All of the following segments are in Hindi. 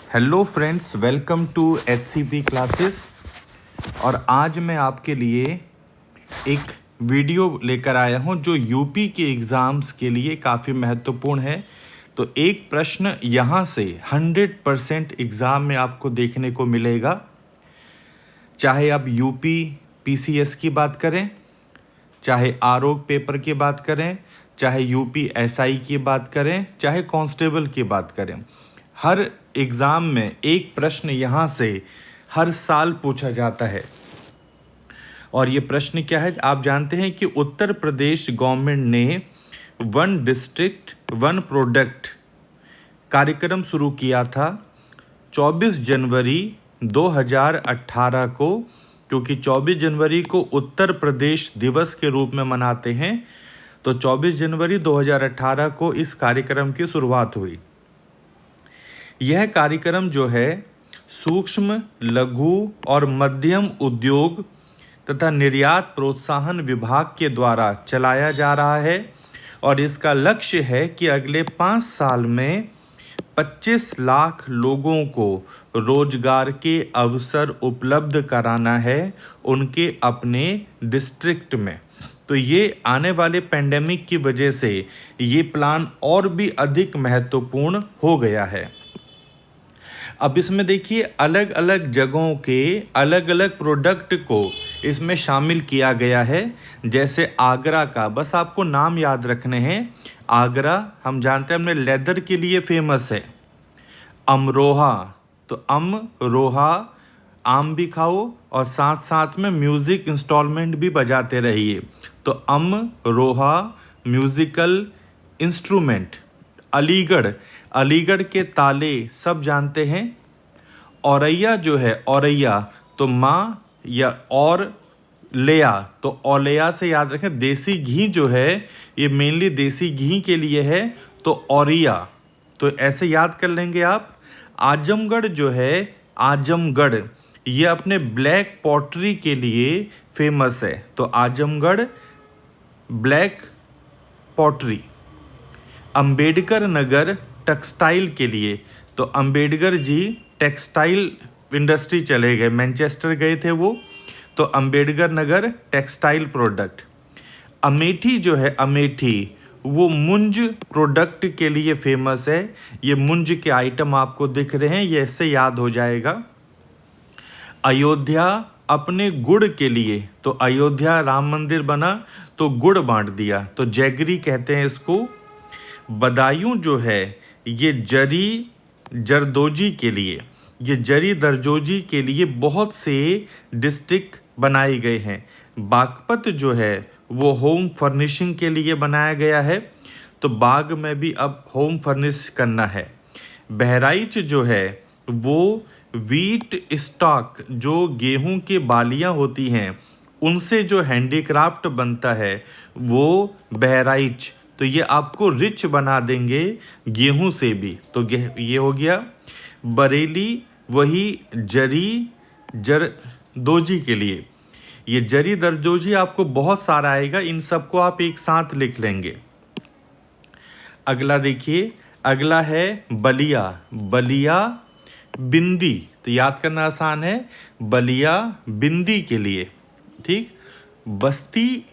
Hello friends, welcome to HCP classes. और आज मैं आपके लिए एक वीडियो लेकर आया हूं जो यूपी के एग्ज़ाम्स के लिए काफ़ी महत्वपूर्ण है। तो एक प्रश्न यहां से 100% एग्ज़ाम में आपको देखने को मिलेगा, चाहे आप यूपी PCS की बात करें, चाहे आरोप पेपर की बात करें, चाहे यूपी SI की बात करें, चाहे कांस्टेबल की बात करें। हर एग्ज़ाम में एक प्रश्न यहाँ से हर साल पूछा जाता है। और ये प्रश्न क्या है, आप जानते हैं कि उत्तर प्रदेश गवर्नमेंट ने वन डिस्ट्रिक्ट वन प्रोडक्ट कार्यक्रम शुरू किया था 24 जनवरी 2018 को, क्योंकि 24 जनवरी को उत्तर प्रदेश दिवस के रूप में मनाते हैं। तो 24 जनवरी 2018 को इस कार्यक्रम की शुरुआत हुई। यह कार्यक्रम जो है सूक्ष्म, लघु और मध्यम उद्योग तथा निर्यात प्रोत्साहन विभाग के द्वारा चलाया जा रहा है। और इसका लक्ष्य है कि अगले 5 साल में 25 लाख लोगों को रोजगार के अवसर उपलब्ध कराना है उनके अपने डिस्ट्रिक्ट में। तो ये आने वाले पेंडेमिक की वजह से ये प्लान और भी अधिक महत्वपूर्ण हो गया है। अब इसमें देखिए, अलग अलग जगहों के अलग अलग प्रोडक्ट को इसमें शामिल किया गया है। जैसे आगरा का, बस आपको नाम याद रखने हैं। आगरा हम जानते हैं अपने लेदर के लिए फेमस है। अमरोहा, तो अमरोहा, आम भी खाओ और साथ साथ में म्यूज़िक इंस्टॉलमेंट भी बजाते रहिए। तो अमरोहा म्यूज़िकल इंस्ट्रूमेंट। अलीगढ़, अलीगढ़ के ताले सब जानते हैं। औरैया जो है, औरैया तो माँ या और लेया, तो औलैया से याद रखें। देसी घी जो है ये मेनली देसी घी के लिए है, तो औरिया, तो ऐसे याद कर लेंगे आप। आजमगढ़ जो है, आजमगढ़ ये अपने ब्लैक पॉटरी के लिए फेमस है। तो Azamgarh black pottery. Ambedkar Nagar textile के लिए, तो अंबेडकर जी टेक्सटाइल इंडस्ट्री चले गए, मैनचेस्टर गए थे वो, तो अंबेडकर नगर टेक्सटाइल प्रोडक्ट। अमेठी जो है, अमेठी वो मुंज प्रोडक्ट के लिए फेमस है। ये मुंज के आइटम आपको दिख रहे हैं, ये इससे याद हो जाएगा। अयोध्या अपने गुड़ के लिए, तो अयोध्या राम मंदिर बना तो गुड़ बांट दिया, तो जैगरी कहते हैं इसको। बदायूं जो है ये जरी जरदोजी के लिए, ये जरी दरजोजी के लिए बहुत से डिस्ट्रिक्ट बनाए गए हैं। बागपत जो है वो होम फर्निशिंग के लिए बनाया गया है, तो बाग में भी अब होम फर्निश करना है। बहराइच जो है वो वीट स्टॉक, जो गेहूं की बालियां होती हैं उनसे जो हैंडीक्राफ्ट बनता है वो बहराइच, तो ये आपको रिच बना देंगे गेहूं से भी। तो ये हो गया। बरेली वही जरी जरदोजी के लिए, ये जरी दरदोजी आपको बहुत सारा आएगा, इन सबको आप एक साथ लिख लेंगे। अगला देखिए, अगला है बलिया। बलिया बिंदी, तो याद करना आसान है, बलिया बिंदी के लिए, ठीक। बस्ती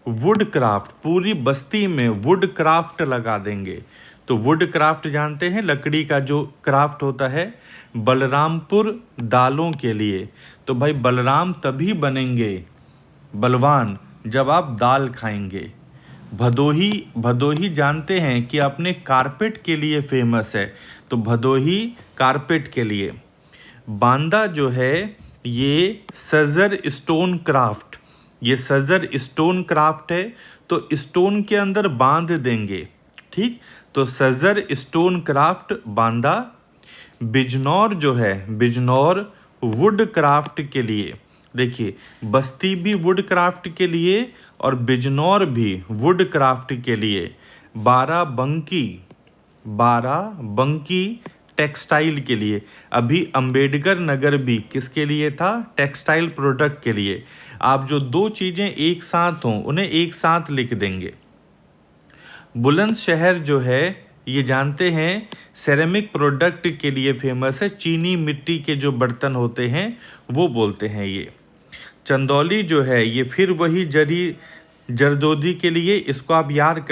वुड क्राफ्ट, पूरी बस्ती में वुड क्राफ्ट लगा देंगे, तो वुड क्राफ्ट जानते हैं, लकड़ी का जो क्राफ्ट होता है। बलरामपुर दालों के लिए, तो भाई बलराम तभी बनेंगे बलवान जब आप दाल खाएंगे। भदोही, भदोही जानते हैं कि अपने कारपेट के लिए फेमस है, तो भदोही कारपेट के लिए। बांदा जो है ये सजर स्टोन क्राफ्ट, ये सजर स्टोन क्राफ्ट है, तो स्टोन के अंदर बांध देंगे, ठीक। तो सजर स्टोन क्राफ्ट बांदा। बिजनौर जो है, बिजनौर वुड क्राफ्ट के लिए, देखिए बस्ती भी वुड क्राफ्ट के लिए और बिजनौर भी वुड क्राफ्ट के लिए। बाराबंकी, बाराबंकी टेक्सटाइल के लिए। अभी अंबेडकर नगर भी किसके लिए था, टेक्सटाइल प्रोडक्ट के लिए। आप जो दो चीज़ें एक साथ हों उन्हें एक साथ लिख देंगे। बुलंदशहर जो है ये जानते हैं सेरेमिक प्रोडक्ट के लिए फेमस है, चीनी मिट्टी के जो बर्तन होते हैं वो बोलते हैं ये। चंदौली जो है ये फिर वही जरदोजी के लिए, इसको आप याद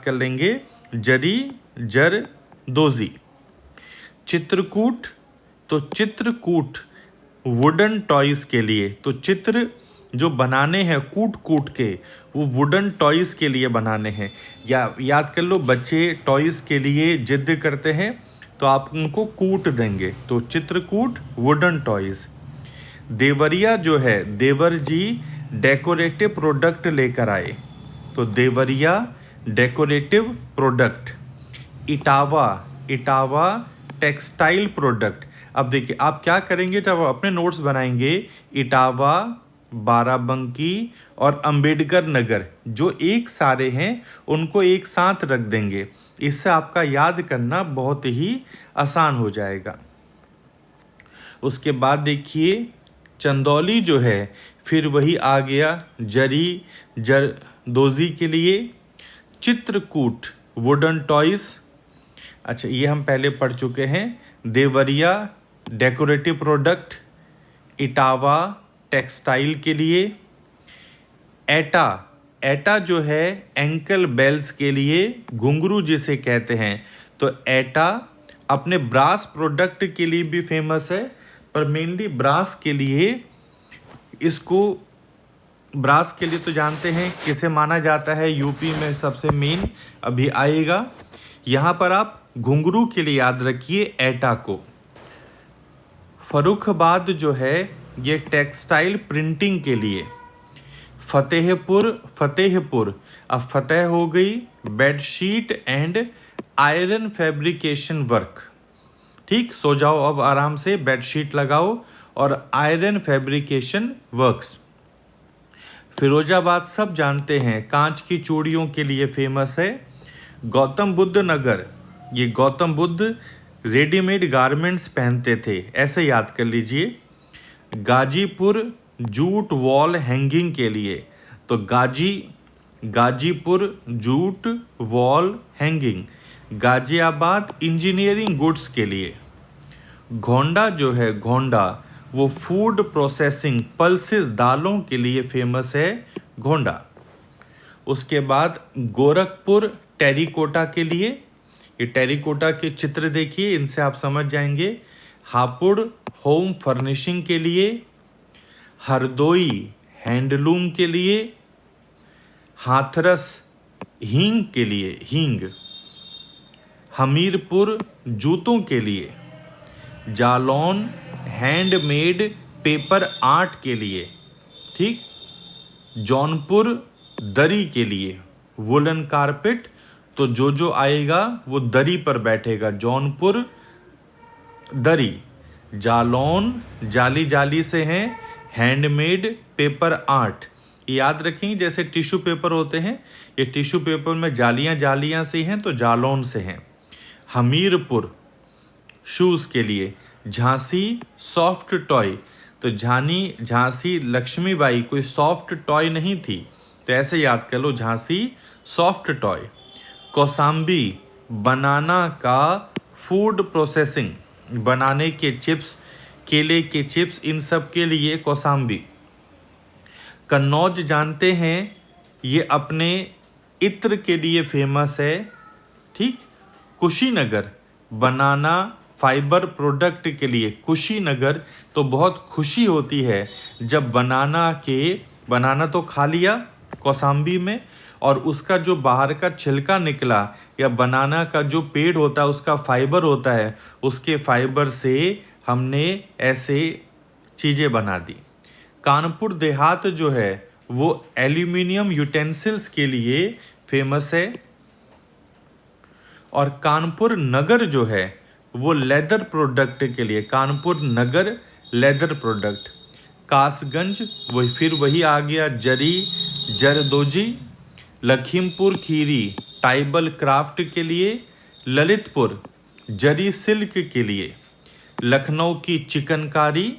कर लेंगे, जरी जरदोजी। चित्रकूट, तो चित्रकूट वुडन टॉयज के लिए, तो चित्र जो बनाने हैं कूट कूट के, वो वुडन टॉयज के लिए बनाने हैं। या याद कर लो, बच्चे टॉयज के लिए जिद करते हैं तो आप उनको कूट देंगे, तो चित्रकूट वुडन टॉयज। देवरिया जो है, देवर जी डेकोरेटिव प्रोडक्ट लेकर आए, तो Deoria decorative product. Etawah, Etawah textile product. अब देखिए आप क्या करेंगे जब अपने नोट्स बनाएंगे, इटावा, बाराबंकी और अंबेडकर नगर जो एक सारे हैं उनको एक साथ रख देंगे, इससे आपका याद करना बहुत ही आसान हो जाएगा। उसके बाद देखिए चंदौली जो है फिर वही आ गया, जरी जरदोजी के लिए। चित्रकूट वुडन टॉयज, अच्छा ये हम पहले पढ़ चुके हैं। Deoria decorative product, Etawah textile के लिए। एटा, एटा जो है एंकल बेल्स के लिए, घुंघरू जिसे कहते हैं, तो एटा अपने ब्रास प्रोडक्ट के लिए भी फेमस है, पर मेनली ब्रास के लिए, इसको ब्रास के लिए तो जानते हैं किसे माना जाता है, यूपी में सबसे मेन अभी आएगा। यहाँ पर आप घुंघरू के लिए याद रखिए एटा को। फर्रुखाबाद जो है ये टेक्सटाइल प्रिंटिंग के लिए। फतेहपुर, फतेहपुर अब फतेह हो गई, bedsheet and iron fabrication work. ठीक, सो जाओ अब आराम से, बेडशीट लगाओ और आयरन फैब्रिकेशन वर्क्स। फिरोजाबाद सब जानते हैं कांच की चूड़ियों के लिए फेमस है। गौतम बुद्ध नगर, ये गौतम बुद्ध रेडीमेड गारमेंट्स पहनते थे, ऐसे याद कर लीजिए। गाजीपुर जूट वॉल हैंगिंग के लिए, तो Ghazipur jute wall hanging. Ghaziabad engineering goods के लिए। गोंडा जो है, गोंडा वो फूड प्रोसेसिंग पल्सेस दालों के लिए फेमस है, गोंडा। उसके बाद गोरखपुर टेरिकोटा के लिए, ये टेरिकोटा के चित्र देखिए, इनसे आप समझ जाएंगे। हापुड़ होम फर्निशिंग के लिए। हरदोई हैंडलूम के लिए। हाथरस हींग के लिए, हींग। हमीरपुर जूतों के लिए। जालौन हैंडमेड पेपर आर्ट के लिए, ठीक। जौनपुर दरी के लिए, वुलन कारपेट, तो जो आएगा वो दरी पर बैठेगा, जौनपुर दरी। जालौन जाली जाली से हैं, हैंडमेड पेपर आर्ट, याद रखेंगे जैसे टिश्यू पेपर होते हैं, ये टिश्यू पेपर में जालियां जालियां से हैं तो जालौन से हैं। हमीरपुर शूज़ के लिए। झांसी सॉफ्ट टॉय, तो झांसी लक्ष्मीबाई कोई सॉफ्ट टॉय नहीं थी, तो ऐसे याद कर लो, झांसी सॉफ्ट टॉय। कौसाम्बी बनाना का फूड प्रोसेसिंग, बनाने के चिप्स, केले के चिप्स, इन सब के लिए कौसाम्बी। कन्नौज जानते हैं ये अपने इत्र के लिए फेमस है, ठीक। कुशीनगर बनाना फाइबर प्रोडक्ट के लिए, कुशीनगर, तो बहुत खुशी होती है जब बनाना तो खा लिया कौसाम्बी में, और उसका जो बाहर का छिलका निकला या बनाना का जो पेड़ होता है उसका फाइबर होता है, उसके फाइबर से हमने ऐसे चीज़ें बना दी। कानपुर देहात जो है वो एल्यूमिनियम यूटेंसिल्स के लिए फेमस है, और कानपुर नगर जो है वो लेदर प्रोडक्ट के लिए, कानपुर नगर लेदर प्रोडक्ट। कासगंज वही आ गया, जरी जरदोजी। लखीमपुर खीरी ट्राइबल क्राफ्ट के लिए। ललितपुर जरी सिल्क के लिए। लखनऊ की चिकनकारी।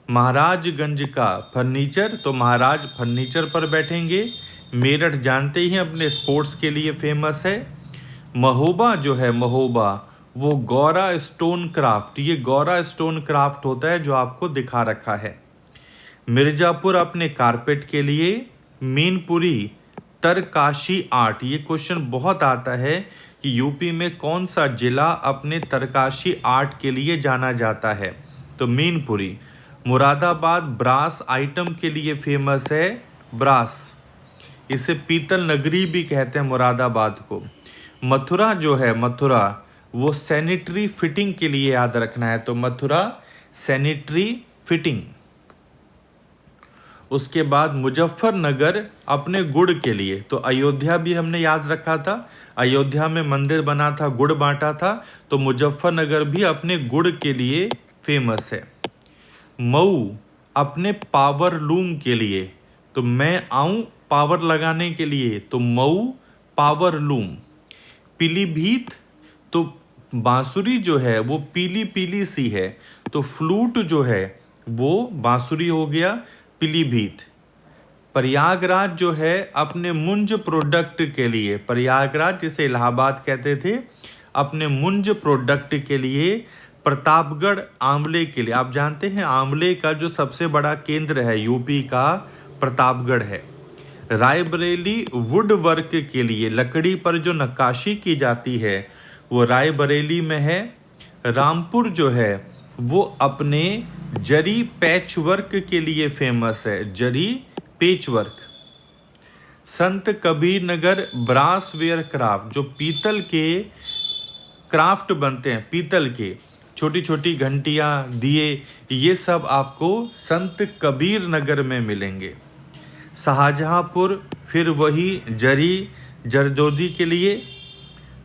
महाराजगंज का फर्नीचर, तो महाराज फर्नीचर पर बैठेंगे। मेरठ जानते ही अपने स्पोर्ट्स के लिए फेमस है। महोबा जो है, महोबा, वो गौरा स्टोन क्राफ्ट, ये गौरा स्टोन क्राफ्ट होता है जो आपको दिखा रखा है। मिर्जापुर अपने कारपेट के लिए, मीनपुरी तरकाशी आर्ट, ये क्वेश्चन बहुत आता है कि यूपी में कौन सा जिला अपने तरकाशी आर्ट के लिए जाना जाता है, तो मीनपुरी। मुरादाबाद ब्रास आइटम के लिए फेमस है, ब्रास, इसे पीतल नगरी भी कहते हैं मुरादाबाद को। मथुरा जो है, मथुरा, वो सैनिटरी फिटिंग के लिए याद रखना है, तो मथुरा सैनिटरी फिटिंग। उसके बाद मुजफ्फरनगर अपने गुड़ के लिए, तो अयोध्या भी हमने याद रखा था, अयोध्या में मंदिर बना था, गुड़ बांटा था, तो मुजफ्फरनगर भी अपने गुड़ के लिए फेमस है। मऊ अपने पावर लूम के लिए, तो मैं आऊं पावर लगाने के लिए, तो मऊ पावर लूम। पीलीभीत, तो बांसुरी जो है वो पीली पीली सी है, तो फ्लूट जो है वो बांसुरी हो गया, पीलीभीत। प्रयागराज जो है अपने मुंज प्रोडक्ट के लिए, प्रयागराज जिसे इलाहाबाद कहते थे, अपने मुंज प्रोडक्ट के लिए। प्रतापगढ़ आंवले के लिए, आप जानते हैं आंवले का जो सबसे बड़ा केंद्र है यूपी का, प्रतापगढ़ है। रायबरेली वुड वर्क के लिए, लकड़ी पर जो नक्काशी की जाती है वो रायबरेली में है। रामपुर जो है वो अपने जरी पैच वर्क के लिए फेमस है, जरी पेच work. Sant Kabir Nagar brass where craft, जो पीतल के क्राफ्ट बनते हैं, पीतल के छोटी छोटी घंटियां, दिए, ये सब आपको संत कबीर नगर में मिलेंगे। शाहजहांपुर फिर वही जरी जरदोजी के लिए।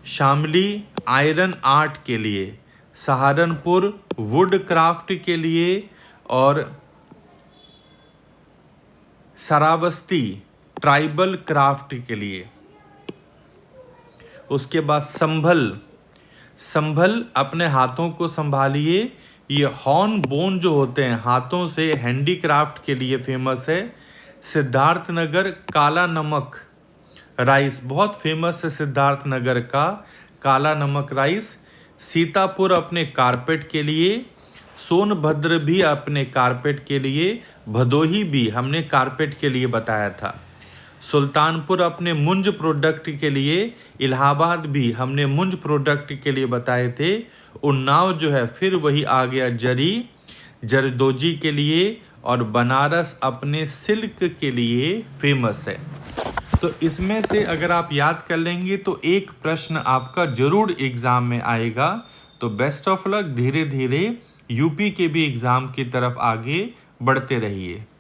शामली आयरन आर्ट के लिए। सहारनपुर वुड क्राफ्ट के लिए। और सरावस्ती ट्राइबल क्राफ्ट के लिए। उसके बाद संभल अपने हाथों को संभालिए, ये हॉर्न बोन जो होते हैं हाथों से, हैंडीक्राफ्ट के लिए फेमस है। सिद्धार्थनगर काला नमक राइस बहुत फेमस है, सिद्धार्थनगर का काला नमक राइस। सीतापुर अपने कारपेट के लिए। सोनभद्र भी अपने कारपेट के लिए। भदोही भी हमने कारपेट के लिए बताया था। सुल्तानपुर अपने मुंज प्रोडक्ट के लिए। इलाहाबाद भी हमने मुंज प्रोडक्ट के लिए बताए थे। उन्नाव जो है फिर वही आ गया, जरी जरदोजी के लिए। और बनारस अपने सिल्क के लिए फेमस है। तो इसमें से अगर आप याद कर लेंगे तो एक प्रश्न आपका जरूर एग्जाम में आएगा। तो बेस्ट ऑफ लक, धीरे धीरे यूपी के भी एग्जाम की तरफ आगे बढ़ते रहिए।